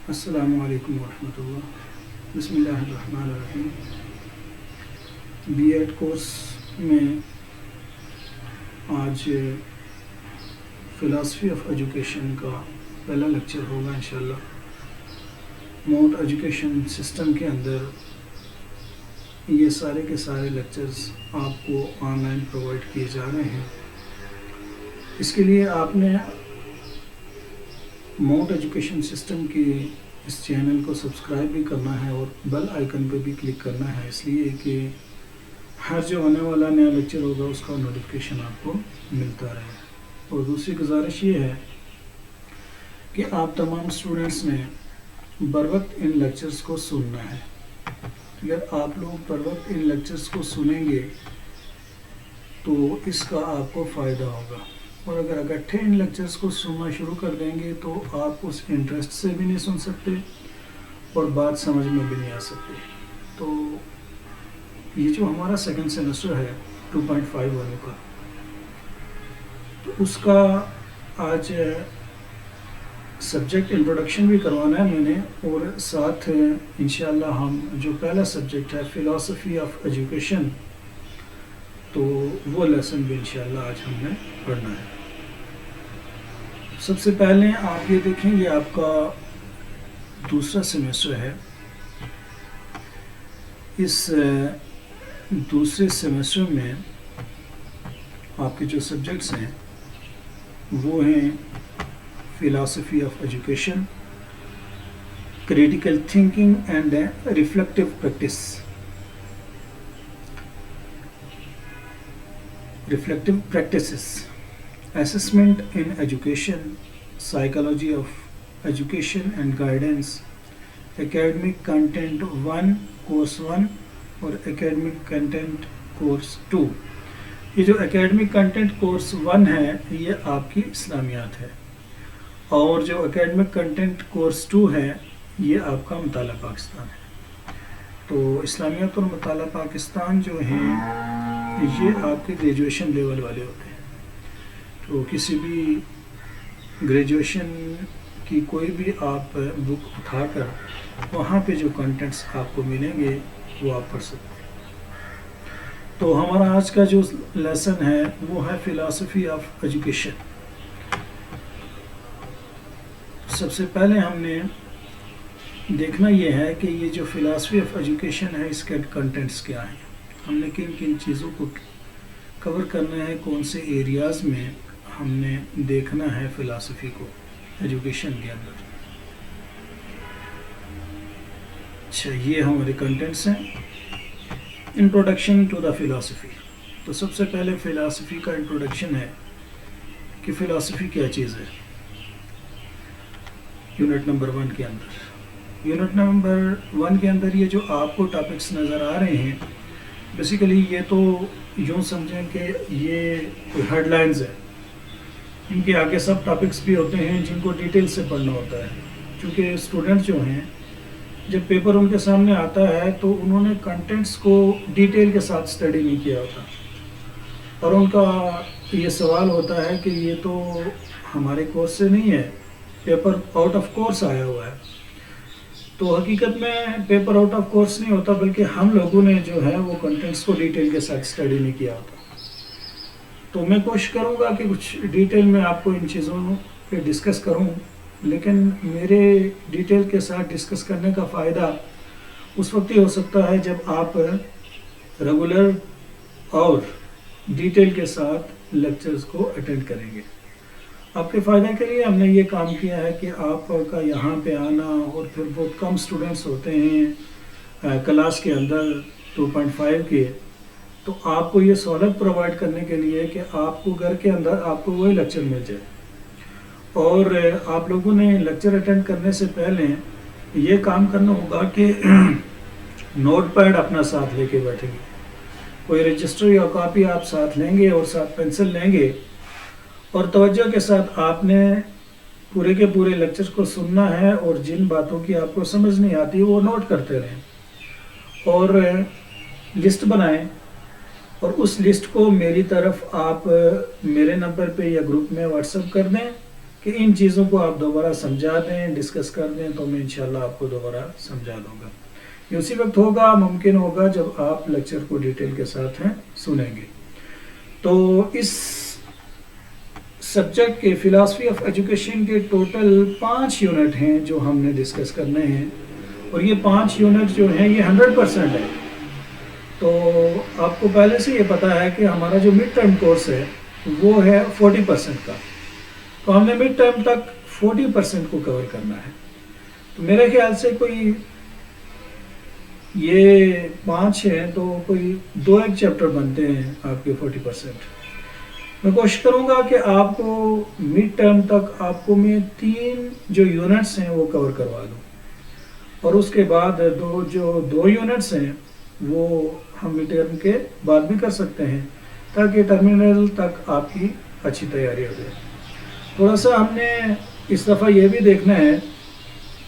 السلام علیکم ورحمۃ اللہ. بسم اللہ الرحمن الرحیم. بی ایڈ کورس میں آج فلاسفی آف ایجوکیشن کا پہلا لیکچر ہوگا انشاءاللہ. موڈ ایجوکیشن سسٹم کے اندر یہ سارے کے سارے لیکچرز آپ کو آن لائن پرووائڈ کیے جا رہے ہیں. اس کے لیے آپ نے موڈ ایجوکیشن سسٹم کی اس چینل کو سبسکرائب بھی کرنا ہے اور بیل آئیکن پہ بھی کلک کرنا ہے، اس لیے کہ ہر جو آنے والا نیا لیکچر ہوگا اس کا نوٹیفیکیشن آپ کو ملتا رہے. اور دوسری گزارش یہ ہے کہ آپ تمام اسٹوڈنٹس نے بر وقت ان لیکچرز کو سننا ہے. اگر آپ لوگ بر وقت ان لیکچرز کو سنیں گے تو اس کا آپ کو فائدہ ہوگا، اور اگر اکٹھے ان لیکچرز کو سننا شروع کر دیں گے تو آپ اس انٹرسٹ سے بھی نہیں سن سکتے اور بات سمجھ میں بھی نہیں آ سکتی. تو یہ جو ہمارا سیکنڈ سیمسٹر ہے 2.5 والوں کا، تو اس کا آج سبجیکٹ انٹروڈکشن بھی کروانا ہے میں نے، اور ساتھ انشاءاللہ ہم جو پہلا سبجیکٹ ہے فلاسفی آف ایجوکیشن، تو وہ لیسن بھی انشاءاللہ آج ہم نے پڑھنا ہے. سب سے پہلے آپ یہ دیکھیں، یہ آپ کا دوسرا سیمسٹر ہے. اس دوسرے سیمسٹر میں آپ کے جو سبجیکٹس ہیں وہ ہیں philosophy of education, critical thinking and reflective practice. Reflective practices, assessment in education, psychology of education and guidance, academic content 1 course 1 اور academic content course 2. یہ جو academic content course 1 ہے یہ آپ کی اسلامیات ہے، اور جو academic content course 2 ہے یہ آپ کا مطالعہ پاکستان ہے. تو اسلامیات اور مطالعہ پاکستان جو ہیں یہ آپ کے گریجویشن لیول والے ہوتے ہیں. تو کسی بھی گریجویشن کی کوئی بھی آپ بک اٹھا کر وہاں پہ جو کنٹینٹس آپ کو ملیں گے وہ آپ پڑھ سکتے ہیں. تو ہمارا آج کا جو لیسن ہے وہ ہے فلاسفی آف ایجوکیشن. سب سے پہلے ہم نے دیکھنا یہ ہے کہ یہ جو فلاسفی آف ایجوکیشن ہے اس کے کنٹینٹس کیا ہیں، ہم نے کن کن چیزوں کو کور کرنا ہے، کون سے ایریاز میں ہم نے دیکھنا ہے فلاسفی کو ایجوکیشن کے اندر. اچھا، یہ ہمارے کنٹینٹس ہیں. Introduction to the philosophy. تو سب سے پہلے فلاسفی کا انٹروڈکشن ہے کہ فلاسفی کیا چیز ہے. یونٹ نمبر 1 کے اندر، یونٹ نمبر 1 کے اندر یہ جو آپ کو ٹاپکس نظر آ رہے ہیں، بیسیکلی یہ تو یوں سمجھیں کہ یہ کوئی ہیڈ لائنز ہے. ان کے آگے سب ٹاپکس بھی ہوتے ہیں جن کو ڈیٹیل سے پڑھنا ہوتا ہے، کیونکہ اسٹوڈنٹ جو ہیں جب پیپر ان کے سامنے آتا ہے تو انہوں نے کنٹینٹس کو ڈیٹیل کے ساتھ اسٹڈی نہیں کیا ہوتا، اور ان کا یہ سوال ہوتا ہے کہ یہ تو ہمارے کورس سے نہیں ہے، پیپر آؤٹ آف کورس آیا ہوا ہے. تو حقیقت میں پیپر آؤٹ آف کورس نہیں ہوتا، بلکہ ہم لوگوں نے جو ہے وہ کنٹینٹس کو ڈیٹیل کے ساتھ اسٹڈی نہیں کیا ہوتا. تو میں کوشش کروں گا کہ کچھ ڈیٹیل میں آپ کو ان چیزوں پہ ڈسکس کروں، لیکن میرے ڈیٹیل کے ساتھ ڈسکس کرنے کا فائدہ اس وقت ہی ہو سکتا ہے جب آپ ریگولر اور ڈیٹیل کے ساتھ لیکچرز کو اٹینڈ کریں گے. آپ کے فائدے کے لیے ہم نے یہ کام کیا ہے کہ آپ کا یہاں پہ آنا، اور پھر بہت کم سٹوڈنٹس ہوتے ہیں کلاس کے اندر 2.5 کے، تو آپ کو یہ سہولت پرووائڈ کرنے کے لیے کہ آپ کو گھر کے اندر آپ کو وہی لیکچر مل جائے. اور آپ لوگوں نے لیکچر اٹینڈ کرنے سے پہلے یہ کام کرنا ہوگا کہ نوٹ پیڈ اپنا ساتھ لے کے بیٹھیں گے، کوئی رجسٹر یا کاپی آپ ساتھ لیں گے اور ساتھ پینسل لیں گے، اور توجہ کے ساتھ آپ نے پورے کے پورے لیکچر کو سننا ہے، اور جن باتوں کی آپ کو سمجھ نہیں آتی وہ نوٹ کرتے رہیں، اور لسٹ بنائیں، اور اس لسٹ کو میری طرف آپ میرے نمبر پہ یا گروپ میں واٹس ایپ کر دیں، کہ ان چیزوں کو آپ دوبارہ سمجھا دیں، ڈسکس کر دیں، تو میں انشاءاللہ آپ کو دوبارہ سمجھا دوں گا. یہ اسی وقت ہوگا، ممکن ہوگا جب آپ لیکچر کو ڈیٹیل کے ساتھ سنیں گے. تو اس سبجیکٹ کے فلاسفی آف ایجوکیشن کے ٹوٹل 5 یونٹ ہیں جو ہم نے ڈسکس کرنے ہیں، اور یہ 5 یونٹ جو ہیں یہ 100% ہے. تو آپ کو پہلے سے یہ پتہ ہے کہ ہمارا جو مڈ ٹرم کورس ہے وہ ہے 40% کا، تو ہم نے مڈ ٹرم تک 40% کو کور کرنا ہے. تو میرے خیال سے کوئی یہ 5 ہیں تو کوئی 2-1 چیپٹر بنتے ہیں آپ کے 40%. میں کوشش کروں گا کہ آپ کو مڈ ٹرم تک آپ کو میں 3 جو یونٹس ہیں وہ کور کروا دوں، اور اس کے بعد جو 2 یونٹس ہیں وہ ہم مڈ ٹرم کے بعد بھی کر سکتے ہیں، تاکہ ٹرمینل تک آپ کی اچھی تیاری ہو جائے. تھوڑا سا ہم نے اس دفعہ یہ بھی دیکھنا ہے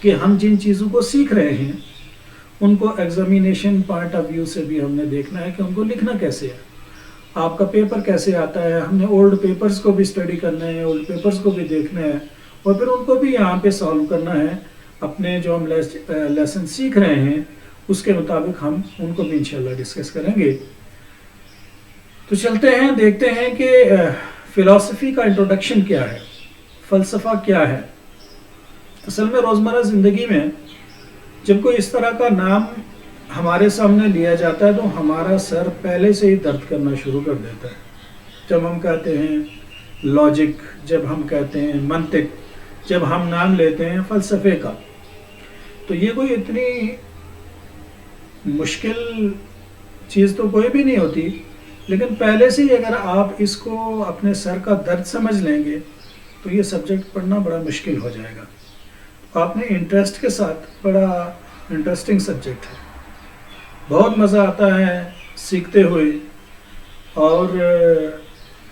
کہ ہم جن چیزوں کو سیکھ رہے ہیں ان کو ایگزامینیشن پوائنٹ آف ویو سے بھی ہم نے دیکھنا ہے کہ ان کو لکھنا کیسے ہے، آپ کا پیپر کیسے آتا ہے. ہم نے اولڈ پیپرز کو بھی اسٹڈی کرنا ہے، اولڈ پیپرز کو بھی دیکھنا ہے، اور پھر ان کو بھی یہاں پہ سالو کرنا ہے. اپنے جو ہم لیسن سیکھ رہے ہیں اس کے مطابق ہم ان کو بھی انشاءاللہ ڈسکس کریں گے. تو چلتے ہیں، دیکھتے ہیں کہ فلسفی کا انٹروڈکشن کیا ہے، فلسفہ کیا ہے. اصل میں روزمرہ زندگی میں جب کوئی اس طرح کا نام ہمارے سامنے لیا جاتا ہے تو ہمارا سر پہلے سے ہی درد کرنا شروع کر دیتا ہے. جب ہم کہتے ہیں لاجک، جب ہم کہتے ہیں منطق، جب ہم نام لیتے ہیں فلسفے کا، تو یہ کوئی اتنی مشکل چیز تو کوئی بھی نہیں ہوتی، لیکن پہلے سے ہی اگر آپ اس کو اپنے سر کا درد سمجھ لیں گے تو یہ سبجیکٹ پڑھنا بڑا مشکل ہو جائے گا. آپ نے انٹرسٹ کے ساتھ، بڑا انٹرسٹنگ سبجیکٹ ہے، بہت مزہ آتا ہے سیکھتے ہوئے، اور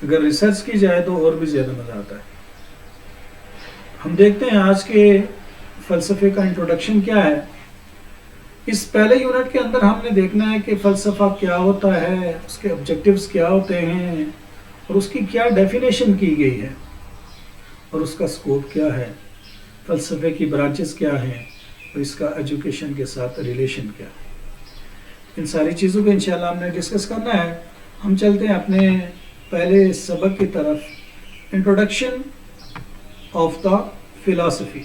اگر ریسرچ کی جائے تو اور بھی زیادہ مزہ آتا ہے. ہم دیکھتے ہیں آج کے فلسفے کا انٹروڈکشن کیا ہے. اس پہلے یونٹ کے اندر ہم نے دیکھنا ہے کہ فلسفہ کیا ہوتا ہے، اس کے آبجیکٹیوز کیا ہوتے ہیں، اور اس کی کیا ڈیفینیشن کی گئی ہے، اور اس کا سکوپ کیا ہے، فلسفے کی برانچز کیا ہیں، اور اس کا ایجوکیشن کے ساتھ ریلیشن کیا ہے. ان ساری چیزوں کو انشاءاللہ ہم نے ڈسکس کرنا ہے. ہم چلتے ہیں اپنے پہلے سبق کی طرف. انٹروڈکشن آف دا فلسفی.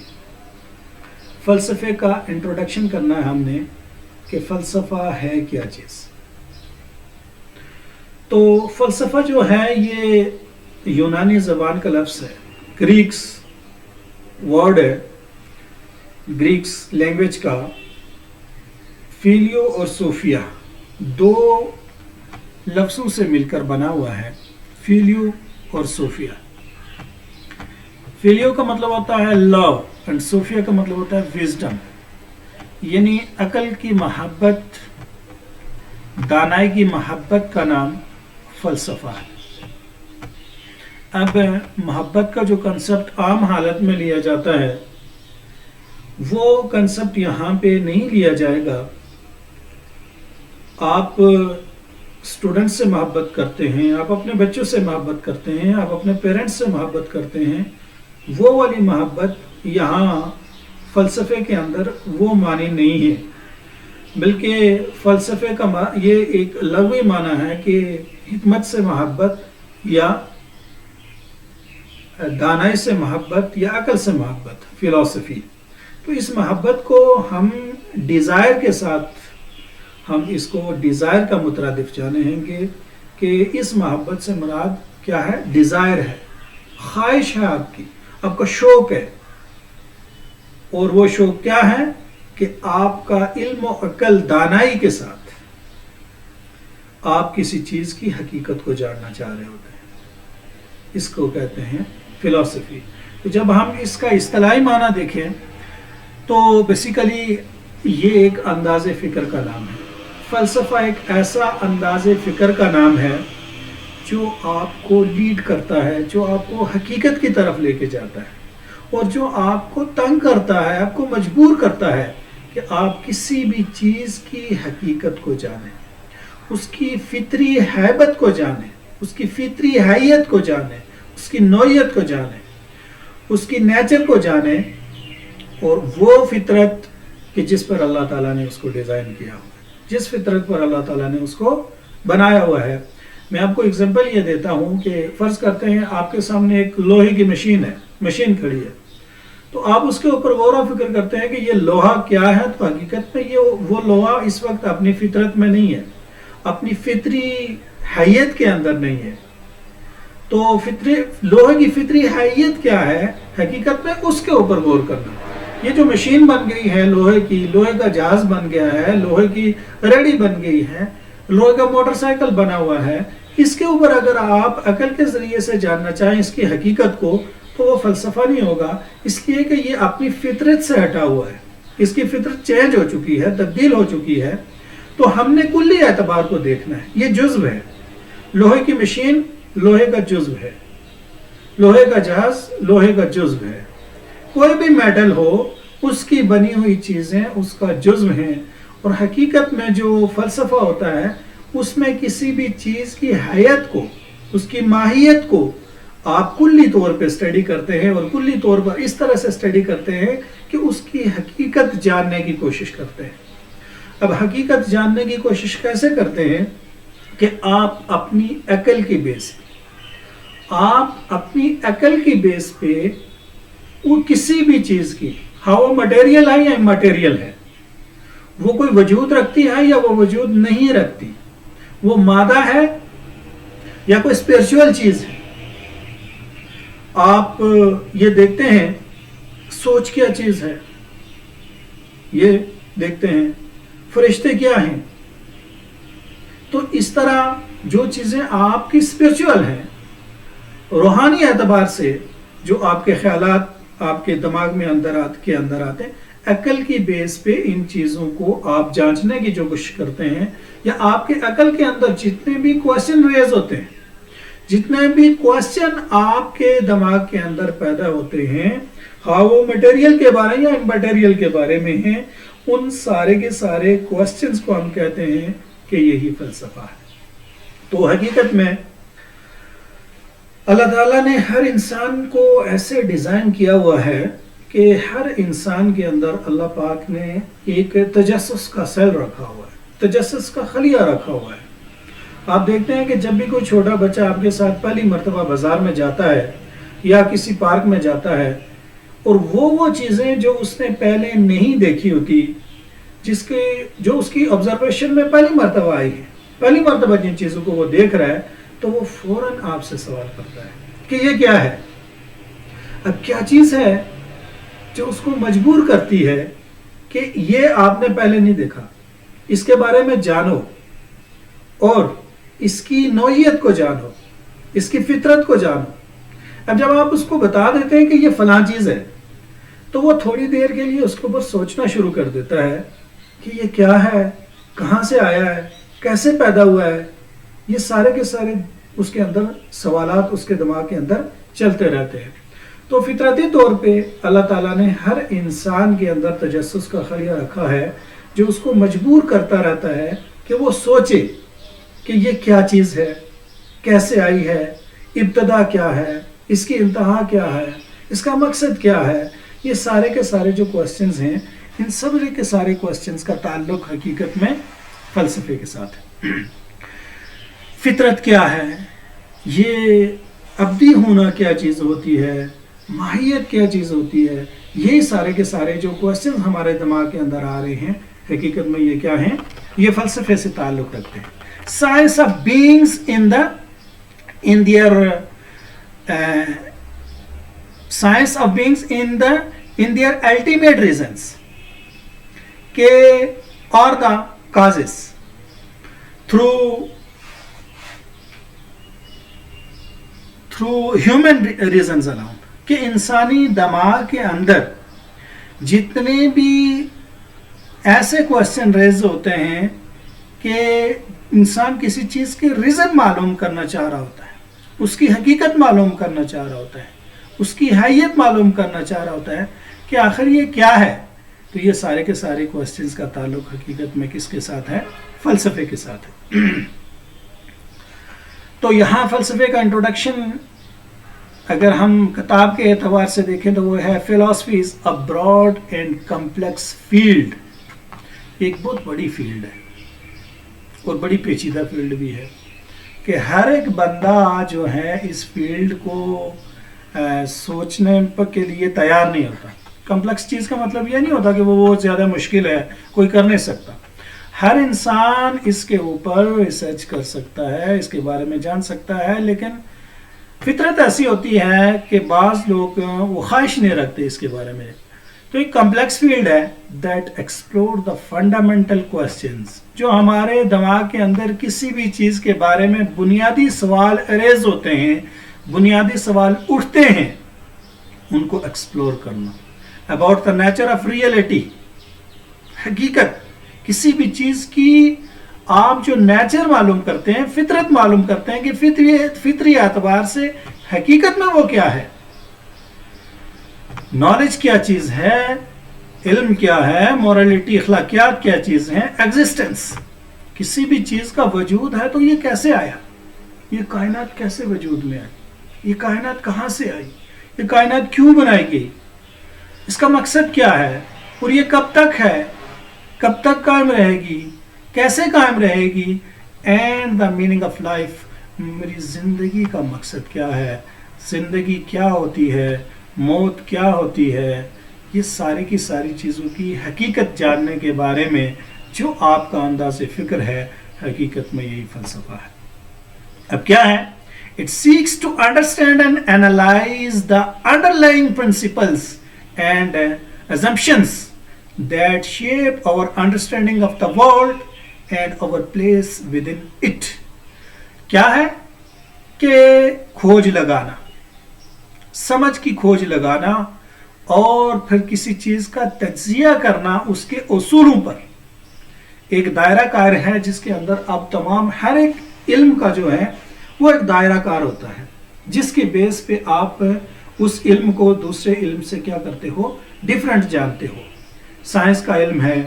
فلسفے کا انٹروڈکشن کرنا ہے ہم نے کہ فلسفہ ہے کیا چیز. تو فلسفہ جو ہے یہ یونانی زبان کا لفظ ہے، گریکس ورڈ ہے، گریکس لینگویج کا. فیلیو اور صوفیہ 2 لفظوں سے مل کر بنا ہوا ہے، فیلیو اور صوفیہ. فیلیو کا مطلب ہوتا ہے لو، اینڈ صوفیہ کا مطلب ہوتا ہے وزڈم، یعنی عقل کی محبت، دانائی کی محبت کا نام فلسفہ ہے. اب محبت کا جو کنسپٹ عام حالت میں لیا جاتا ہے وہ کنسپٹ یہاں پہ نہیں لیا جائے گا. آپ اسٹوڈنٹ سے محبت کرتے ہیں، آپ اپنے بچوں سے محبت کرتے ہیں، آپ اپنے پیرنٹس سے محبت کرتے ہیں، وہ والی محبت یہاں فلسفے کے اندر وہ معنی نہیں ہے. بلکہ فلسفے کا یہ ایک لغوی معنی ہے کہ حکمت سے محبت، یا دانائی سے محبت، یا عقل سے محبت، فلسفی. تو اس محبت کو ہم ڈیزائر کے ساتھ، ہم اس کو ڈیزائر کا مترادف جانیں گے کہ اس محبت سے مراد کیا ہے. ڈیزائر ہے، خواہش ہے، آپ کا شوق ہے. اور وہ شوق کیا ہے کہ آپ کا علم و عقل، دانائی کے ساتھ آپ کسی چیز کی حقیقت کو جاننا چاہ رہے ہوتے ہیں. اس کو کہتے ہیں فلسفی. تو جب ہم اس کا اصطلاحی معنی دیکھیں تو بیسیکلی یہ ایک انداز فکر کا نام ہے. فلسفہ ایک ایسا انداز فکر کا نام ہے جو آپ کو لیڈ کرتا ہے، جو آپ کو حقیقت کی طرف لے کے جاتا ہے، اور جو آپ کو تنگ کرتا ہے، آپ کو مجبور کرتا ہے کہ آپ کسی بھی چیز کی حقیقت کو جانیں، اس کی فطری ہیبت کو جانیں، اس کی فطری حیت کو جانیں، اس کی نوعیت کو جانیں، اس کی نیچر کو جانیں اور وہ فطرت کہ جس پر اللہ تعالیٰ نے اس کو ڈیزائن کیا ہوا ہے، جس فطرت پر اللہ تعالیٰ نے اس کو بنایا ہوا ہے. میں آپ کو اگزامپل یہ دیتا ہوں کہ فرض کرتے ہیں آپ کے سامنے ایک لوہے کی مشین کھڑی ہے، تو آپ اس کے اوپر غور و فکر کرتے ہیں کہ یہ لوہا کیا ہے. تو حقیقت میں یہ وہ لوہا اس وقت اپنی فطرت میں نہیں ہے، اپنی فطری حیت کے اندر نہیں ہے. تو لوہے کی فطری حیت کیا ہے؟ حقیقت میں اس کے اوپر غور کرنا. یہ جو مشین بن گئی ہے لوہے کی، لوہے کا جہاز بن گیا ہے، لوہے کی ریڑھی بن گئی ہے، لوہے کا موٹر سائیکل بنا ہوا ہے، اس کے اوپر اگر آپ عقل کے ذریعے سے جاننا چاہیں اس کی حقیقت کو، تو وہ فلسفہ نہیں ہوگا، اس لیے کہ یہ اپنی فطرت سے ہٹا ہوا ہے، اس کی فطرت چینج ہو چکی ہے، تبدیل ہو چکی ہے. تو ہم نے کلی اعتبار کو دیکھنا ہے. یہ جزو ہے، لوہے کی مشین لوہے کا جزو ہے، لوہے کا جہاز لوہے کا جزو ہے. کوئی بھی میٹل ہو، اس کی بنی ہوئی چیزیں اس کا جزو ہیں. اور حقیقت میں جو فلسفہ ہوتا ہے اس میں کسی بھی چیز کی حیت کو، اس کی ماہیت کو آپ کلی طور پہ اسٹڈی کرتے ہیں، اور کلی طور پر اس طرح سے اسٹڈی کرتے ہیں کہ اس کی حقیقت جاننے کی کوشش کرتے ہیں. اب حقیقت جاننے کی کوشش کیسے کرتے ہیں؟ کہ آپ اپنی عقل کی بیس پہ وہ کسی بھی چیز کی، ہاں وہ مٹیریل ہے یا امٹیریل ہے، وہ کوئی وجود رکھتی ہے یا وہ وجود نہیں رکھتی، وہ مادہ ہے یا کوئی اسپیرچول چیز ہے. آپ یہ دیکھتے ہیں سوچ کیا چیز ہے، یہ دیکھتے ہیں فرشتے کیا ہیں. تو اس طرح جو چیزیں آپ کی اسپیرچول ہیں، روحانی اعتبار سے جو آپ کے خیالات آپ کے دماغ میں اندر آتے ہیں، عقل کی بیس پہ ان چیزوں کو آپ جانچنے کی جو کوشش کرتے ہیں، یا آپ کے عقل کے اندر جتنے بھی کوشچن ریز ہوتے ہیں، جتنے بھی کوشچن آپ کے دماغ کے اندر پیدا ہوتے ہیں، ہاں وہ مٹیریل کے بارے یا امٹیریل کے بارے میں ہیں، ان سارے کے سارے کوشچنز کو ہم کہتے ہیں کہ یہی فلسفہ ہے. تو حقیقت میں اللہ تعالیٰ نے ہر انسان کو ایسے ڈیزائن کیا ہوا ہے کہ ہر انسان کے اندر اللہ پاک نے ایک تجسس کا سیل رکھا ہوا ہے، تجسس کا خلیہ رکھا ہوا ہے. آپ دیکھتے ہیں کہ جب بھی کوئی چھوٹا بچہ آپ کے ساتھ پہلی مرتبہ بازار میں جاتا ہے یا کسی پارک میں جاتا ہے، اور وہ چیزیں جو اس نے پہلے نہیں دیکھی ہوتی، جو اس کی آبزرویشن میں پہلی مرتبہ آئی ہے، پہلی مرتبہ جن چیزوں کو وہ دیکھ رہا ہے، تو وہ فوراً آپ سے سوال کرتا ہے کہ یہ کیا ہے. اب کیا چیز ہے جو اس کو مجبور کرتی ہے کہ یہ آپ نے پہلے نہیں دیکھا، اس کے بارے میں جانو اور اس کی نوعیت کو جانو، اس کی فطرت کو جانو. اب جب آپ اس کو بتا دیتے ہیں کہ یہ فلاں چیز ہے، تو وہ تھوڑی دیر کے لیے اس کے اوپر سوچنا شروع کر دیتا ہے کہ یہ کیا ہے، کہاں سے آیا ہے، کیسے پیدا ہوا ہے. یہ سارے کے سارے اس کے اندر سوالات اس کے دماغ کے اندر چلتے رہتے ہیں. تو فطرتی طور پہ اللہ تعالیٰ نے ہر انسان کے اندر تجسس کا خلیہ رکھا ہے جو اس کو مجبور کرتا رہتا ہے کہ وہ سوچے کہ یہ کیا چیز ہے، کیسے آئی ہے، ابتدا کیا ہے، اس کی انتہا کیا ہے، اس کا مقصد کیا ہے. یہ سارے کے سارے جو کوسچنز ہیں، ان سب کے سارے کوسچنز کا تعلق حقیقت میں فلسفے کے ساتھ ہے. فطرت کیا ہے، یہ ابدی ہونا کیا چیز ہوتی ہے، ماہیت کیا چیز ہوتی ہے، یہ سارے کے سارے جو کوسچنز ہمارے دماغ کے اندر آ رہے ہیں، حقیقت میں یہ کیا ہیں؟ یہ فلسفے سے تعلق رکھتے ہیں. Science of beings in their ultimate reasons, or the causes through human reasons alone. کہ انسانی دماغ کے اندر جتنے بھی ایسے کوشچن ریز ہوتے ہیں کہ انسان کسی چیز کے ریزن معلوم کرنا چاہ رہا ہوتا ہے، اس کی حقیقت معلوم کرنا چاہ رہا ہوتا ہے، اس کی حیت معلوم کرنا چاہ رہا ہوتا ہے کہ آخر یہ کیا ہے. تو یہ سارے کے سارے کوسچنز کا تعلق حقیقت میں کس کے ساتھ ہے؟ فلسفے کے ساتھ ہے. تو یہاں فلسفے کا انٹروڈکشن اگر ہم کتاب کے اعتبار سے دیکھیں تو وہ ہے philosophy is a broad and complex field. ایک بہت بڑی فیلڈ ہے اور بڑی پیچیدہ فیلڈ بھی ہے کہ ہر ایک بندہ جو ہے اس فیلڈ کو سوچنے کے لیے تیار نہیں ہوتا. کمپلیکس چیز کا مطلب یہ نہیں ہوتا کہ وہ بہت زیادہ مشکل ہے, کوئی کر نہیں سکتا. ہر انسان اس کے اوپر ریسرچ کر سکتا ہے, اس کے بارے میں جان سکتا ہے, لیکن فطرت ایسی ہوتی ہے کہ بعض لوگ وہ خواہش نہیں رکھتے اس کے بارے میں. تو ایک کمپلیکس فیلڈ ہے that explore the fundamental questions, جو ہمارے دماغ کے اندر کسی بھی چیز کے بارے میں بنیادی سوال اریز ہوتے ہیں, بنیادی سوال اٹھتے ہیں, ان کو ایکسپلور کرنا. About the nature of reality, حقیقت کسی بھی چیز کی آپ جو نیچر معلوم کرتے ہیں, فطرت معلوم کرتے ہیں کہ فطری اعتبار سے حقیقت میں وہ کیا ہے. نالج کیا چیز ہے, علم کیا ہے, مورالٹی اخلاقیات کیا چیز ہیں, ایگزسٹنس کسی بھی چیز کا وجود ہے تو یہ کیسے آیا, یہ کائنات کیسے وجود میں آئی, یہ کائنات کہاں سے آئی, یہ کائنات کیوں بنائی گئی, اس کا مقصد کیا ہے, اور یہ کب تک ہے, کب تک قائم رہے گی, کیسے قائم رہے گی, and the meaning of life, میری زندگی کا مقصد کیا ہے, زندگی کیا ہوتی ہے, موت کیا ہوتی ہے. یہ ساری کی ساری چیزوں کی حقیقت جاننے کے بارے میں جو آپ کا انداز فکر ہے, حقیقت میں یہی فلسفہ ہے. اب کیا ہے, it seeks to understand and analyze the underlying principles and assumptions that shape our understanding of the world and our place within it. کیا ہے کہ کھوج لگانا, سمجھ کی کھوج لگانا, اور پھر کسی چیز کا تجزیہ کرنا اس کے اصولوں پر. ایک دائرہ کار ہے جس کے اندر اب تمام ہر ایک علم کا جو ہے وہ ایک دائرہ کار ہوتا ہے, جس کے بیس پہ آپ اس علم کو دوسرے علم سے کیا کرتے ہو, ڈیفرنٹ جانتے ہو. سائنس کا علم ہے,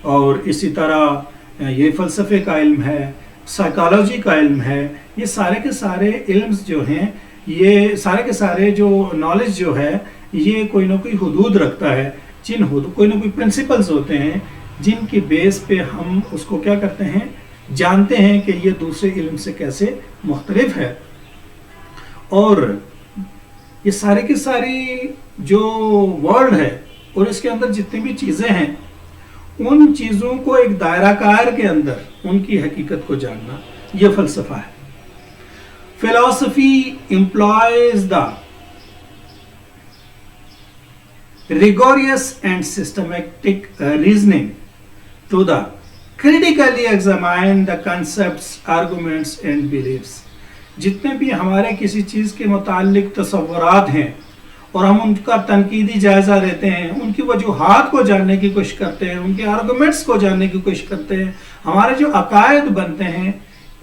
اور اسی طرح یہ فلسفے کا علم ہے, سائیکالوجی کا علم ہے. یہ سارے کے سارے علمز جو ہیں, یہ سارے کے سارے جو نالج جو ہے, یہ کوئی نہ کوئی حدود رکھتا ہے, کوئی نہ کوئی پرنسپلز ہوتے ہیں جن کی بیس پہ ہم اس کو کیا کرتے ہیں, جانتے ہیں کہ یہ دوسرے علم سے کیسے مختلف ہے. اور یہ سارے کی ساری جو ورلڈ ہے اور اس کے اندر جتنی بھی چیزیں ہیں, ان چیزوں کو ایک دائرہ کار کے اندر ان کی حقیقت کو جاننا, یہ فلسفہ ہے. Philosophy employs the rigorous and systematic reasoning to the critically examine the concepts, arguments and beliefs. جتنے بھی ہمارے کسی چیز کے متعلق تصورات ہیں اور ہم ان کا تنقیدی جائزہ لیتے ہیں, ان کی وجوہات کو جاننے کی کوشش کرتے ہیں, ان کے آرگومنٹس کو جاننے کی کوشش کرتے ہیں, ہمارے جو عقائد بنتے ہیں,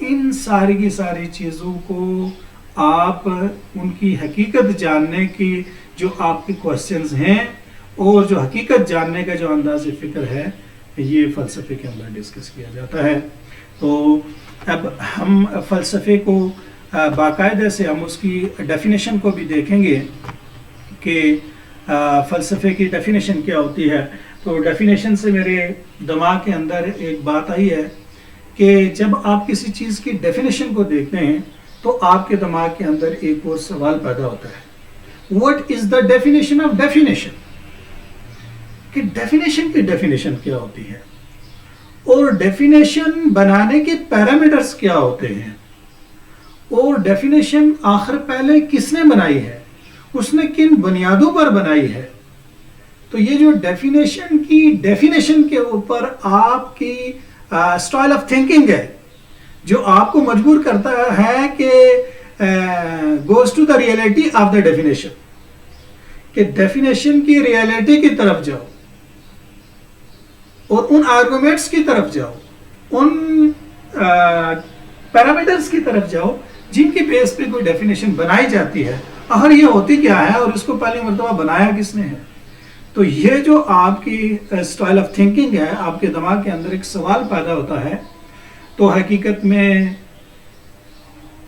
ان ساری کی ساری چیزوں کو آپ ان کی حقیقت جاننے کی جو آپ کے کوشچنز ہیں اور جو حقیقت جاننے کا جو انداز فکر ہے, یہ فلسفے کے اندر ڈسکس کیا جاتا ہے. تو اب ہم فلسفے کو باقاعدہ سے ہم اس کی ڈیفینیشن کو بھی دیکھیں گے کہ فلسفے کی ڈیفینیشن کیا ہوتی ہے. تو ڈیفینیشن سے میرے دماغ کے اندر ایک بات آئی ہے کہ جب آپ کسی چیز کی ڈیفینیشن کو دیکھتے ہیں تو آپ کے دماغ کے اندر ایک اور سوال پیدا ہوتا ہے, what is the definition of definition, کہ ڈیفینیشن کی ڈیفینیشن کیا ہوتی ہے, اور ڈیفینیشن بنانے کے پیرامیٹرز کیا ہوتے ہیں, اور ڈیفینیشن آخر پہلے کس نے بنائی ہے, اس نے کن بنیادوں پر بنائی ہے. تو یہ جو ڈیفینیشن کی ڈیفینیشن کے اوپر آپ کی اسٹائل آف تھنکنگ ہے, جو آپ کو مجبور کرتا ہے کہ goes to the reality of the definition, کہ ڈیفینیشن کی ریئلٹی کی طرف جاؤ اور ان آرگومنٹس کی طرف جاؤ, ان پیرامیٹرز کی طرف جاؤ جن کی بیس پہ کوئی ڈیفینیشن بنائی جاتی ہے, اور یہ ہوتی کیا ہے اور اس کو پہلی مرتبہ بنایا کس نے ہے. تو یہ جو آپ کی اسٹائل آف تھنکنگ ہے, آپ کے دماغ کے اندر ایک سوال پیدا ہوتا ہے. تو حقیقت میں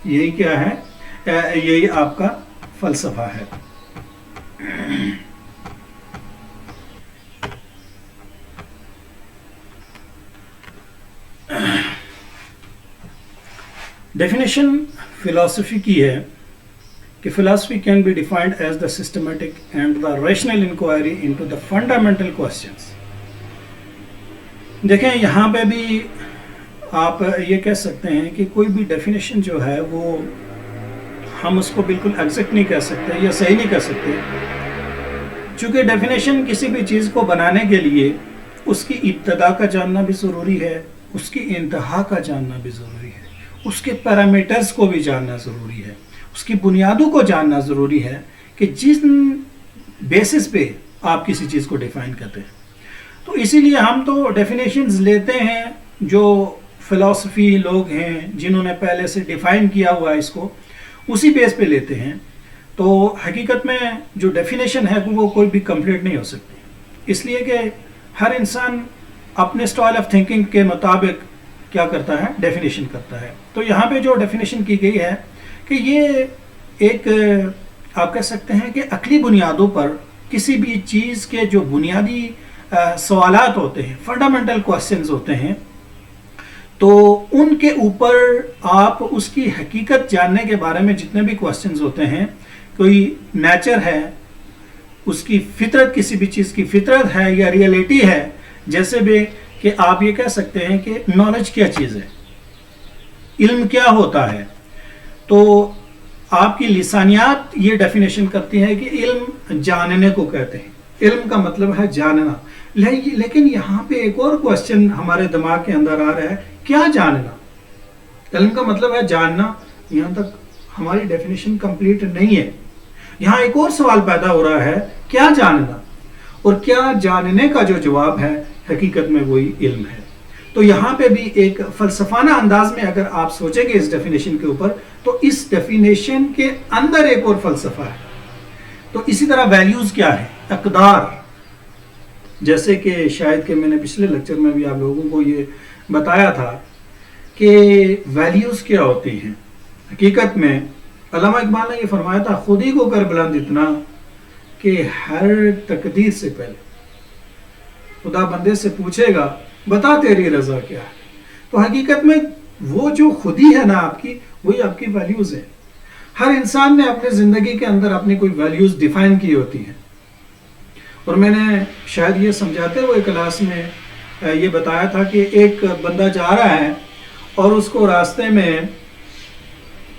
یہی کیا ہے یہی آپ کا فلسفہ ہے. ڈیفینیشن فلاسفی کی ہے کہ philosophy can be defined as the systematic and the rational inquiry into the fundamental questions. دیکھیں یہاں پہ بھی آپ یہ کہہ سکتے ہیں کہ کوئی بھی ڈیفینیشن جو ہے وہ ہم اس کو بالکل ایگزیکٹ نہیں کہہ سکتے یا صحیح نہیں کہہ سکتے، چونکہ ڈیفینیشن کسی بھی چیز کو بنانے کے لیے اس کی ابتدا کا جاننا بھی ضروری ہے، اس کی انتہا کا جاننا بھی ضروری ہے، اس کے پیرامیٹرز کو بھی جاننا ضروری ہے، اس کی بنیادوں کو جاننا ضروری ہے کہ جس بیسس پہ آپ کسی چیز کو ڈیفائن کرتے ہیں. تو اسی لیے ہم تو ڈیفینیشنز لیتے ہیں جو فلاسفی لوگ ہیں جنہوں نے پہلے سے ڈیفائن کیا ہوا ہے، اس کو اسی بیس پہ لیتے ہیں. تو حقیقت میں جو ڈیفینیشن ہے وہ کوئی بھی کمپلیٹ نہیں ہو سکتی، اس لیے کہ ہر انسان اپنے اسٹائل آف تھنکنگ کے مطابق کیا کرتا ہے، ڈیفینیشن کرتا ہے. تو یہاں پہ جو ڈیفینیشن کی گئی ہے کہ یہ ایک آپ کہہ سکتے ہیں کہ عقلی بنیادوں پر کسی بھی چیز کے جو بنیادی سوالات ہوتے ہیں، فنڈامنٹل کوسچنز ہوتے ہیں، تو ان کے اوپر آپ اس کی حقیقت جاننے کے بارے میں جتنے بھی کوسچنز ہوتے ہیں، کوئی نیچر ہے، اس کی فطرت، کسی بھی چیز کی فطرت ہے یا ریئلٹی ہے، جیسے بھی کہ آپ یہ کہہ سکتے ہیں کہ نالج کیا چیز ہے، علم کیا ہوتا ہے. تو آپ کی لسانیات یہ ڈیفینیشن کرتی ہے کہ علم جاننے کو کہتے ہیں، علم کا مطلب ہے جاننا. لیکن یہاں پہ ایک اور کوسچن ہمارے دماغ کے اندر آ رہا ہے، کیا جاننا؟ علم کا مطلب ہے جاننا. یہاں تک ہماری ڈیفینیشن کمپلیٹ نہیں ہے. یہاں ایک اور سوال پیدا ہو رہا ہے، کیا جاننا؟ اور کیا جاننے کا جو جواب ہے حقیقت میں وہی علم ہے. تو یہاں پہ بھی ایک فلسفانہ انداز میں اگر آپ سوچیں گے اس ڈیفینیشن کے اوپر، تو اس ڈیفینیشن کے اندر ایک اور فلسفہ ہے. تو اسی طرح ویلیوز کیا ہے، اقدار، جیسے کہ شاید کہ میں نے پچھلے لیکچر میں بھی آپ لوگوں کو یہ بتایا تھا کہ ویلیوز کیا ہوتی ہیں. حقیقت میں علامہ اقبال نے یہ فرمایا تھا، خود ہی کو کر بلند اتنا کہ ہر تقدیر سے پہلے خدا بندے سے پوچھے گا بتا تیری رضا کیا ہے. تو حقیقت میں وہ جو خودی ہے نا آپ کی، وہی آپ کی ویلیوز ہیں. ہر انسان نے اپنے زندگی کے اندر اپنی کوئی ویلیوز ڈیفائن کی ہوتی ہیں. اور میں نے شاید یہ سمجھاتے ہوئے کلاس میں یہ بتایا تھا کہ ایک بندہ جا رہا ہے اور اس کو راستے میں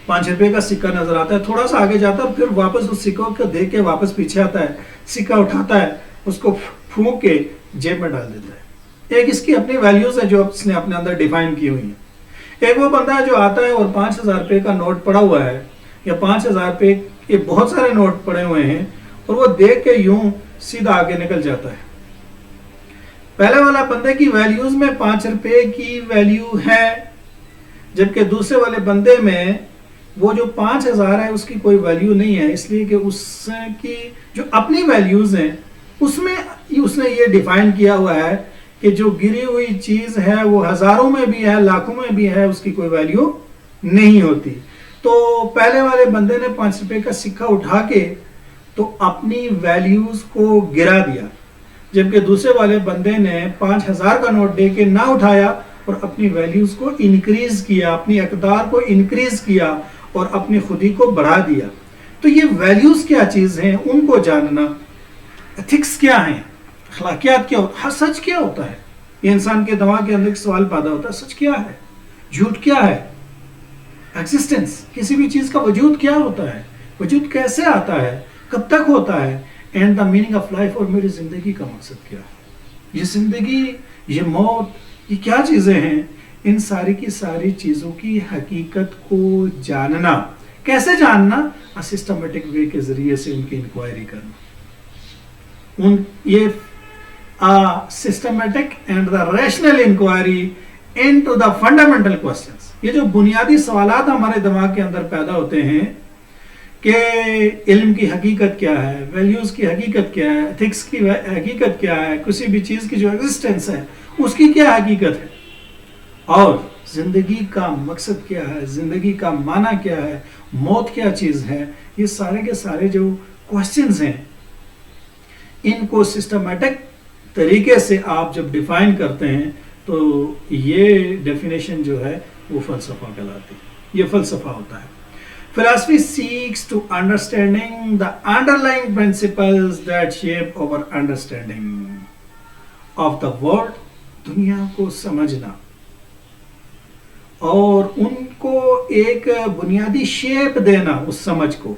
5 روپے کا سکہ نظر آتا ہے، تھوڑا سا آگے جاتا ہے، پھر واپس اس سکوں کو دیکھ کے واپس پیچھے آتا ہے، سکہ اٹھاتا ہے، اس کو پھونک کے جیب میں ڈال دیتا ہے. ایک اس کی اپنی ویلیوز ہے جو اس نے اپنے اندر ڈیفائن کی ہوئی ہیں. ایک وہ بندہ ہے جو آتا ہے اور 5000 روپے کا نوٹ پڑا ہوا ہے، یا 5000 روپے کے بہت سارے نوٹ پڑے ہوئے ہیں، اور وہ دیکھ کے یوں سیدھا آگے نکل جاتا ہے. پہلے والا بندے کی ویلیوز میں 5 روپے کی ویلیو ہے، جبکہ دوسرے والے بندے میں وہ جو 5000 ہے اس کی کوئی ویلیو نہیں ہے، اس لیے کہ اس کی جو اپنی ویلیوز ہیں اس میں اس نے یہ ڈیفائن کیا ہوا ہے کہ جو گری ہوئی چیز ہے وہ ہزاروں میں بھی ہے، لاکھوں میں بھی ہے، اس کی کوئی ویلیو نہیں ہوتی. تو پہلے والے بندے نے 5 روپے کا سکہ اٹھا کے تو اپنی ویلیوز کو گرا دیا، جبکہ دوسرے والے بندے نے 5000 کا نوٹ دے کے نہ اٹھایا اور اپنی ویلیوز کو انکریز کیا، اپنی اقدار کو انکریز کیا اور اپنی خودی کو بڑھا دیا. تو یہ ویلیوز کیا چیز ہیں، ان کو جاننا. ایتھکس کیا ہیں، اخلاقیات کیا ہوتا ہے، سچ کیا ہوتا ہے. یہ انسان کے دماغ کے اندر ایک سوال پیدا ہوتا ہے، سچ کیا ہے، جھوٹ کیا ہے، ایگزسٹنس، کسی بھی چیز کا وجود کیا ہوتا ہے، وجود کیسے آتا ہے، کب تک ہوتا ہے، and the meaning of life, اور میری زندگی کا مقصد کیا ہے. یہ زندگی، یہ موت، یہ کیا چیزیں ہیں. ان ساری کی ساری چیزوں کی حقیقت کو جاننا. کیسے جاننا؟ سسٹمیٹک وے کے ذریعے سے ان کی انکوائری کرنا. یہ systematic and the rational inquiry into the fundamental questions. یہ جو بنیادی سوالات ہمارے دماغ کے اندر پیدا ہوتے ہیں کہ علم کی حقیقت کیا ہے، ویلیوز کی حقیقت کیا ہے، ایتھکس کی حقیقت کیا ہے، کسی بھی چیز کی جو ایگزسٹنس ہے اس کی کیا حقیقت ہے، اور زندگی کا مقصد کیا ہے، زندگی کا معنی کیا ہے، موت کیا چیز ہے، یہ سارے کے سارے جو کوشچنز ہیں ان کو سسٹمیٹک طریقے سے آپ جب ڈیفائن کرتے ہیں تو یہ ڈیفینیشن جو ہے وہ فلسفہ کہلاتی ہے، یہ فلسفہ ہوتا ہے۔ Philosophy seeks to understanding the underlying principles that shape our understanding of the world، دنیا کو سمجھنا اور ان کو ایک بنیادی شیپ دینا اس سمجھ کو،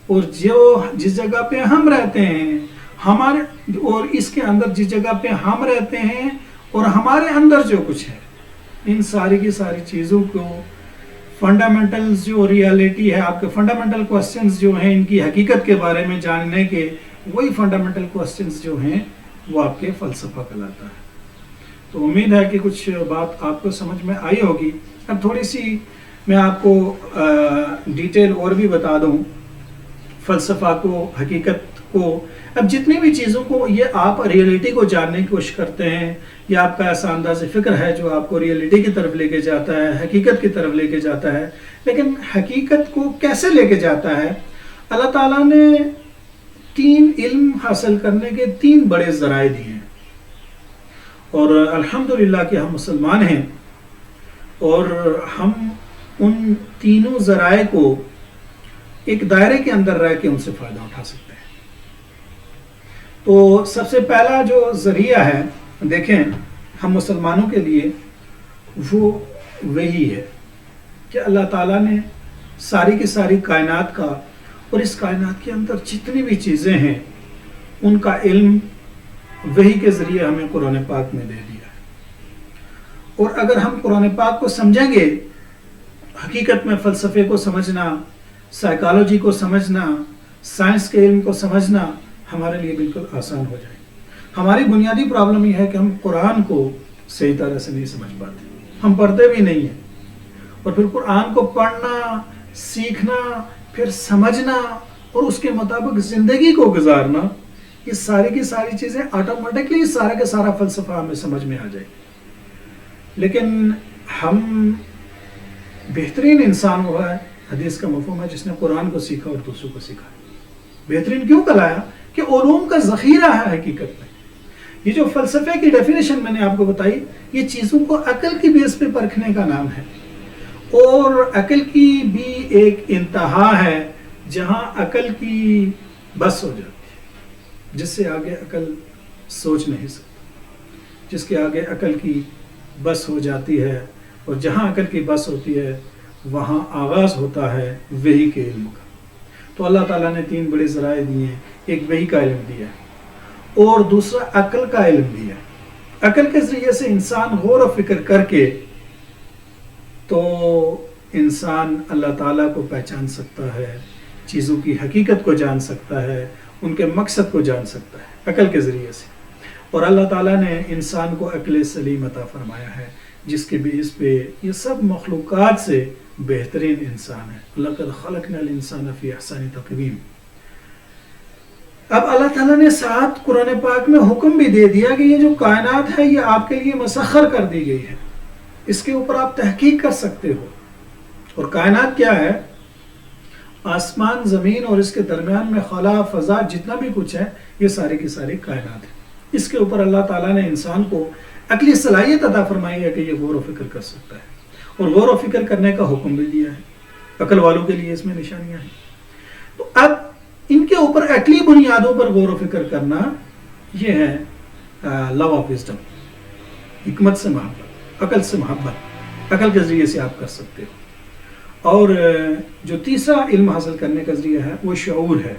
اور جو جس جگہ پہ ہم رہتے ہیں ہمارے، اور اس کے اندر جس جگہ پہ ہم رہتے ہیں اور ہمارے اندر جو کچھ ہے، ان ساری کی ساری چیزوں کو فنڈامنٹلز جو ریالٹی ہے، آپ کے فنڈامنٹل کوسچنز جو ہیں ان کی حقیقت کے بارے میں جاننے کے، وہی فنڈامنٹل کوسچنز جو ہیں وہ آپ کے فلسفہ کہلاتا ہے۔ تو امید ہے کہ کچھ بات آپ کو سمجھ میں آئی ہوگی۔ اب تھوڑی سی میں آپ کو ڈیٹیل اور بھی بتا دوں فلسفہ کو، حقیقت کو۔ اب جتنی بھی چیزوں کو یہ آپ ریئلٹی کو جاننے کی کوشش کرتے ہیں، یہ آپ کا ایسا انداز فکر ہے جو آپ کو ریئلٹی کی طرف لے کے جاتا ہے، حقیقت کی طرف لے کے جاتا ہے۔ لیکن حقیقت کو کیسے لے کے جاتا ہے؟ اللہ تعالیٰ نے 3 علم حاصل کرنے کے 3 بڑے ذرائع دیے ہیں، اور الحمدللہ کہ ہم مسلمان ہیں اور ہم ان تینوں ذرائع کو ایک دائرے کے اندر رہ کے ان سے فائدہ اٹھا سکتے ہیں۔ تو سب سے پہلا جو ذریعہ ہے دیکھیں ہم مسلمانوں کے لیے، وہ وہی ہے کہ اللہ تعالیٰ نے ساری کی ساری کائنات کا، اور اس کائنات کے اندر جتنی بھی چیزیں ہیں ان کا علم وحی کے ذریعے ہمیں قرآن پاک میں دے دیا ہے۔ اور اگر ہم قرآن پاک کو سمجھیں گے، حقیقت میں فلسفے کو سمجھنا، سائیکالوجی کو سمجھنا، سائنس کے علم کو سمجھنا ہمارے لیے بالکل آسان ہو جائے۔ ہماری بنیادی پرابلم یہ ہے کہ ہم قرآن کو صحیح طرح سے نہیں سمجھ پاتے، ہم پڑھتے بھی نہیں ہیں، اور پھر قرآن کو پڑھنا، سیکھنا، پھر سمجھنا اور اس کے مطابق زندگی کو گزارنا، یہ ساری کی ساری چیزیں آٹومیٹکلی سارا کا سارا فلسفہ ہمیں سمجھ میں آ جائے۔ لیکن ہم بہترین انسان ہوا ہے، حدیث کا مفہوم ہے، جس نے قرآن کو سیکھا اور دوسروں کو سکھایا۔ بہترین کیوں کہلایا؟ کہ علوم کا ذخیرہ ہے حقیقت میں۔ یہ جو فلسفے کی ڈیفینیشن میں نے آپ کو بتائی، یہ چیزوں کو عقل کی بیس پہ پرکھنے کا نام ہے، اور عقل کی بھی ایک انتہا ہے جہاں عقل کی بس ہو جاتی ہے، جس سے آگے عقل سوچ نہیں سکتی، جس کے آگے عقل کی بس ہو جاتی ہے، اور جہاں عقل کی بس ہوتی ہے وہاں آغاز ہوتا ہے وحی کے علم کا۔ تو اللہ تعالیٰ نے 3 بڑے ذرائع دیے ہیں، ایک وحی کا علم دیا ہے اور دوسرا عقل کا علم دیا ہے۔ عقل کے ذریعے سے انسان غور و فکر کر کے تو انسان اللہ تعالیٰ کو پہچان سکتا ہے، چیزوں کی حقیقت کو جان سکتا ہے، ان کے مقصد کو جان سکتا ہے عقل کے ذریعے سے۔ اور اللہ تعالیٰ نے انسان کو عقل سلیم عطا فرمایا ہے، جس کے بیس پہ یہ سب مخلوقات سے بہترین انسان ہے۔ لَقَدْ خَلَقْنَا الْإِنسَانَ فِي أَحْسَنِ تَقْوِيمٍ۔ اب اللہ تعالیٰ نے ساتھ قرآن پاک میں حکم بھی دے دیا کہ یہ جو کائنات ہے یہ آپ کے لیے مسخر کر دی گئی ہے، اس کے اوپر آپ تحقیق کر سکتے ہو۔ اور کائنات کیا ہے؟ آسمان، زمین اور اس کے درمیان میں خلا، فضا، جتنا بھی کچھ ہے، یہ ساری کی ساری کائنات ہے۔ اس کے اوپر اللہ تعالیٰ نے انسان کو عقلی صلاحیت عطا فرمائی ہے کہ یہ غور و فکر کر سکتا ہے، اور غور و فکر کرنے کا حکم بھی دیا ہے۔ عقل والوں کے لیے اس میں نشانیاں ہیں۔ تو اب ان کے اوپر عقلی بنیادوں پر غور و فکر کرنا، یہ ہے لو آف وزڈم، حکمت سے محبت، عقل سے محبت، عقل کے ذریعے سے آپ کر سکتے ہو۔ اور جو تیسرا علم حاصل کرنے کا ذریعہ ہے وہ شعور ہے۔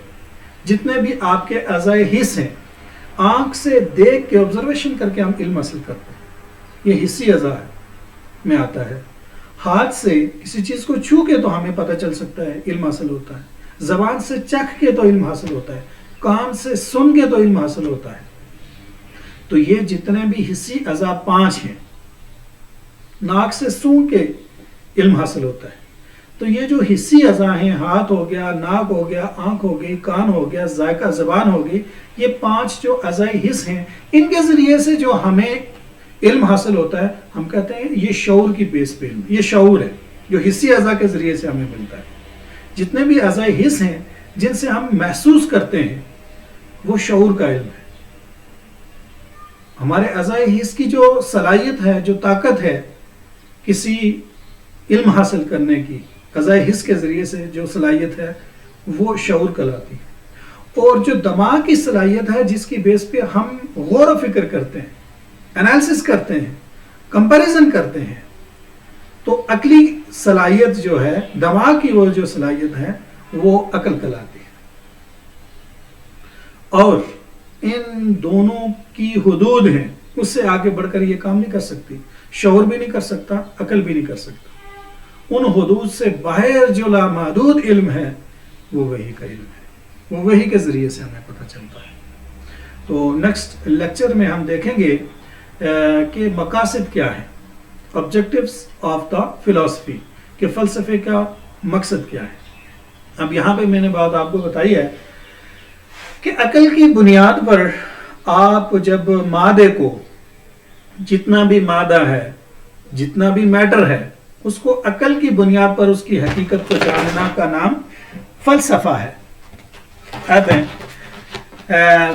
جتنے بھی آپ کے اعضائے حس ہیں، آنکھ سے دیکھ کے آبزرویشن کر کے ہم علم حاصل کرتے ہیں، یہ حسی اعضاء میں آتا ہے۔ ہاتھ سے کسی چیز کو چھو کے تو ہمیں پتہ چل سکتا ہے، علم حاصل ہوتا ہے۔ زبان سے چکھ کے تو علم حاصل ہوتا ہے، کان سے سن کے تو علم حاصل ہوتا ہے۔ تو یہ جتنے بھی حسی اعضاء 5 ہیں، ناک سے سونگھ کے علم حاصل ہوتا ہے۔ تو یہ جو حسی اعضاء ہیں، ہاتھ ہو گیا، ناک ہو گیا، آنکھ ہو گئی، کان ہو گیا، ذائقہ زبان ہو گئی، یہ 5 جو اعضائے حس ہیں، ان کے ذریعے سے جو ہمیں علم حاصل ہوتا ہے، ہم کہتے ہیں یہ شعور کی بیس پہ علم، یہ شعور ہے جو حسی اعضاء کے ذریعے سے ہمیں ملتا ہے. جتنے بھی اعضاء حس ہیں جن سے ہم محسوس کرتے ہیں وہ شعور کا علم ہے. ہمارے اعضاء حس کی جو صلاحیت ہے، جو طاقت ہے کسی علم حاصل کرنے کی، اعضاء حس کے ذریعے سے جو صلاحیت ہے وہ شعور کہلاتی ہے. اور جو دماغ کی صلاحیت ہے جس کی بیس پہ ہم غور و فکر کرتے ہیں، انالیسس کرتے ہیں، کمپیریزن کرتے ہیں، تو عقلی صلاحیت جو ہے، دماغ کی وہ جو صلاحیت ہے وہ عقل کہلاتی ہے. اور ان دونوں کی حدود ہیں، اس سے آگے بڑھ کر یہ کام نہیں کر سکتی. شعور بھی نہیں کر سکتا، عقل بھی نہیں کر سکتا. ان حدود سے باہر جو لامحدود علم ہے وہ وحی کا علم ہے، وہ وحی کے ذریعے سے ہمیں پتہ چلتا ہے. تو نیکسٹ لیکچر میں ہم دیکھیں گے کہ مقاصد کیا ہے، آبجیکٹیوز آف دا فلسفی، کہ فلسفے کا مقصد کیا ہے. اب یہاں پہ میں نے بات آپ کو بتائی ہے کہ عقل کی بنیاد پر آپ جب مادے کو، جتنا بھی مادہ ہے، جتنا بھی میٹر ہے، اس کو عقل کی بنیاد پر اس کی حقیقت کو جاننا کا نام فلسفہ ہے.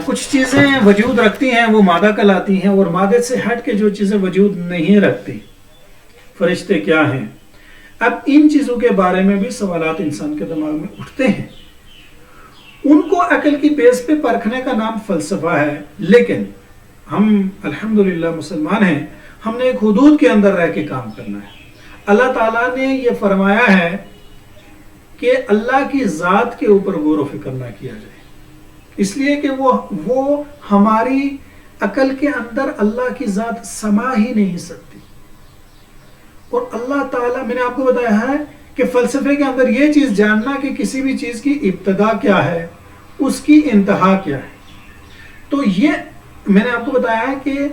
کچھ چیزیں وجود رکھتی ہیں وہ مادہ کہلاتی ہیں، اور مادے سے ہٹ کے جو چیزیں وجود نہیں رکھتی، فرشتے کیا ہیں. اب ان چیزوں کے بارے میں بھی سوالات انسان کے دماغ میں اٹھتے ہیں. ان کو عقل کی بیس پہ پرکھنے کا نام فلسفہ ہے. لیکن ہم الحمدللہ مسلمان ہیں، ہم نے ایک حدود کے اندر رہ کے کام کرنا ہے. اللہ تعالیٰ نے یہ فرمایا ہے کہ اللہ کی ذات کے اوپر غور و فکر نہ کیا جائے، اس لیے کہ وہ ہماری عقل کے اندر اللہ کی ذات سما ہی نہیں سکتی. اور اللہ تعالیٰ، میں نے آپ کو بتایا ہے کہ فلسفے کے اندر یہ چیز جاننا کہ کسی بھی چیز کی ابتدا کیا ہے، اس کی انتہا کیا ہے. تو یہ میں نے آپ کو بتایا ہے کہ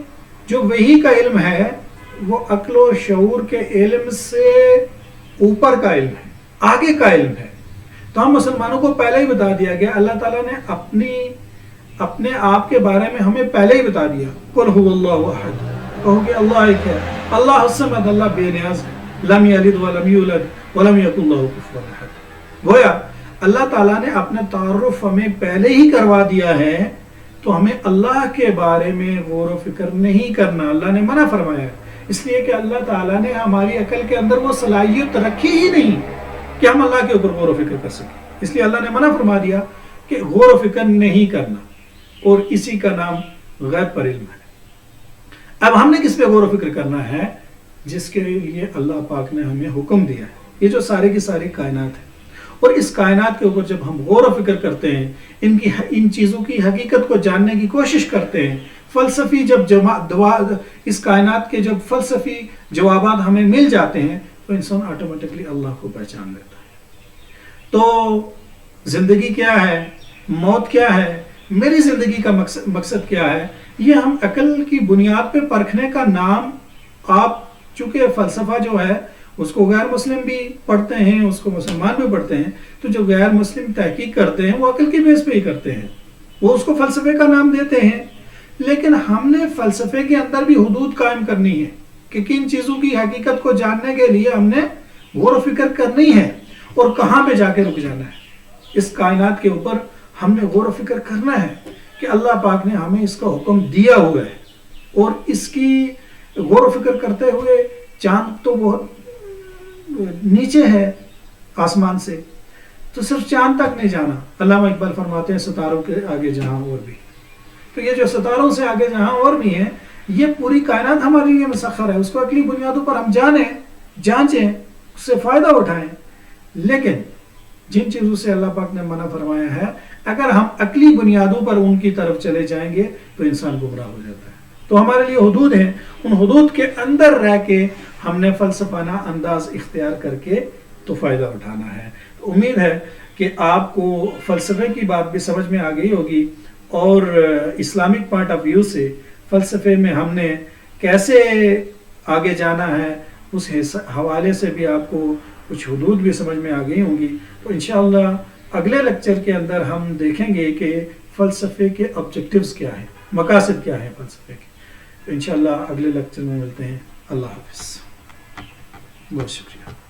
جو وحی کا علم ہے وہ عقل و شعور کے علم سے اوپر کا علم ہے، آگے کا علم ہے. تو ہم مسلمانوں کو پہلے ہی بتا دیا گیا، اللہ تعالیٰ نے اپنے آپ کے بارے میں ہمیں پہلے ہی بتا دیا، قل هو اللہ احد، کہو کہ اللہ ایک ہے، اللہ الصمد، اللہ بے نیاز ہے، لم یلد ولم یولد ولم یکن لہ کفوا احد. گویا اللہ تعالیٰ نے اپنا تعارف ہمیں پہلے ہی کروا دیا ہے، تو ہمیں اللہ کے بارے میں غور و فکر نہیں کرنا. اللہ نے منع فرمایا ہے، اس لیے کہ اللہ تعالیٰ نے ہماری عقل کے اندر وہ صلاحیت رکھی ہی نہیں کہ ہم اللہ کے اوپر غور و فکر کر سکیں. اس لیے اللہ نے منع فرما دیا کہ غور و فکر نہیں کرنا، اور اسی کا نام غیب پر علم ہے. اب ہم نے کس پہ غور و فکر کرنا ہے؟ جس کے لیے اللہ پاک نے ہمیں حکم دیا ہے. یہ جو سارے کی ساری کائنات ہے، اور اس کائنات کے اوپر جب ہم غور و فکر کرتے ہیں، ان چیزوں کی حقیقت کو جاننے کی کوشش کرتے ہیں، فلسفی اس کائنات کے جب فلسفی جوابات ہمیں مل جاتے ہیں، تو انسان آٹومیٹکلی اللہ کو پہچان لیتا ہے. تو زندگی کیا ہے، موت کیا ہے، میری زندگی کا مقصد کیا ہے، یہ ہم عقل کی بنیاد پہ پرکھنے کا نام. آپ چونکہ فلسفہ جو ہے اس کو غیر مسلم بھی پڑھتے ہیں، اس کو مسلمان بھی پڑھتے ہیں، تو جو غیر مسلم تحقیق کرتے ہیں وہ عقل کی بیس پہ ہی کرتے ہیں، وہ اس کو فلسفے کا نام دیتے ہیں. لیکن ہم نے فلسفے کے اندر بھی حدود قائم کرنی ہے کہ کن چیزوں کی حقیقت کو جاننے کے لیے ہم نے غور و فکر کرنی ہے، اور کہاں پہ جا کے رک جانا ہے. اس کائنات کے اوپر ہم نے غور و فکر کرنا ہے کہ اللہ پاک نے ہمیں اس کا حکم دیا ہوا ہے، اور اس کی غور و فکر کرتے ہوئے چاند تو بہت نیچے ہے آسمان سے، تو صرف چاند تک نہیں جانا. علامہ اقبال فرماتے ہیں ستاروں کے آگے جہاں اور بھی. تو یہ جو ستاروں سے آگے جہاں اور بھی ہیں، یہ پوری کائنات ہمارے لیے مسخر ہے. اس کو عقلی بنیادوں پر ہم جانیں، جانچیں، اس سے فائدہ اٹھائیں. لیکن جن چیزوں سے اللہ پاک نے منع فرمایا ہے، اگر ہم عقلی بنیادوں پر ان کی طرف چلے جائیں گے تو انسان گمراہ ہو جاتا ہے. تو ہمارے لیے حدود ہیں، ان حدود کے اندر رہ کے ہم نے فلسفانہ انداز اختیار کر کے تو فائدہ اٹھانا ہے. امید ہے کہ آپ کو فلسفے کی بات بھی سمجھ میں آ گئی ہوگی، اور اسلامک پوائنٹ آف ویو سے فلسفے میں ہم نے کیسے آگے جانا ہے، اس حوالے سے بھی آپ کو کچھ حدود بھی سمجھ میں آ گئی ہوں گی. تو انشاءاللہ اگلے لیکچر کے اندر ہم دیکھیں گے کہ فلسفے کے آبجیکٹیوز کیا ہیں، مقاصد کیا ہیں فلسفے کے. انشاءاللہ اگلے لیکچر میں ملتے ہیں. اللہ حافظ. بہت شکریہ.